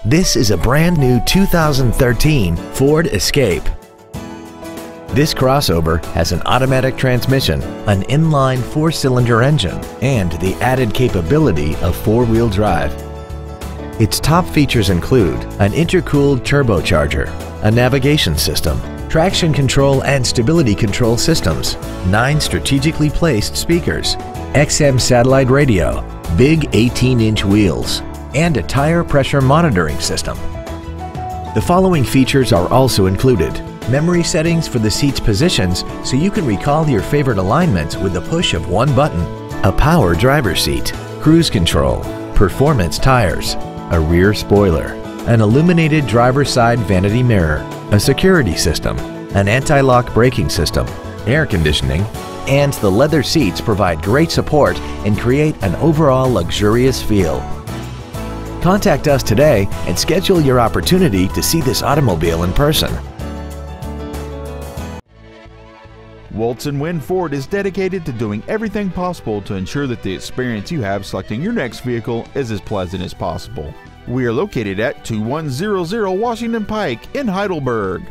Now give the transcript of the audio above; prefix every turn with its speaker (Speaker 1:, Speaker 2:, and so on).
Speaker 1: This is a brand new 2013 Ford Escape. This crossover has an automatic transmission, an inline 4-cylinder engine, and the added capability of 4-wheel drive. Its top features include an intercooled turbocharger, a navigation system, traction control and stability control systems, 9 strategically placed speakers, XM satellite radio, big 18-inch wheels, and a tire pressure monitoring system. The following features are also included: memory settings for the seat's positions so you can recall your favorite alignments with the push of one button, a power driver's seat, cruise control, performance tires, a rear spoiler, an illuminated driver's side vanity mirror, a security system, an anti-lock braking system, air conditioning, and the leather seats provide great support and create an overall luxurious feel. Contact us today and schedule your opportunity to see this automobile in person.
Speaker 2: Woltz & Wind Ford is dedicated to doing everything possible to ensure that the experience you have selecting your next vehicle is as pleasant as possible. We are located at 2100 Washington Pike in Heidelberg.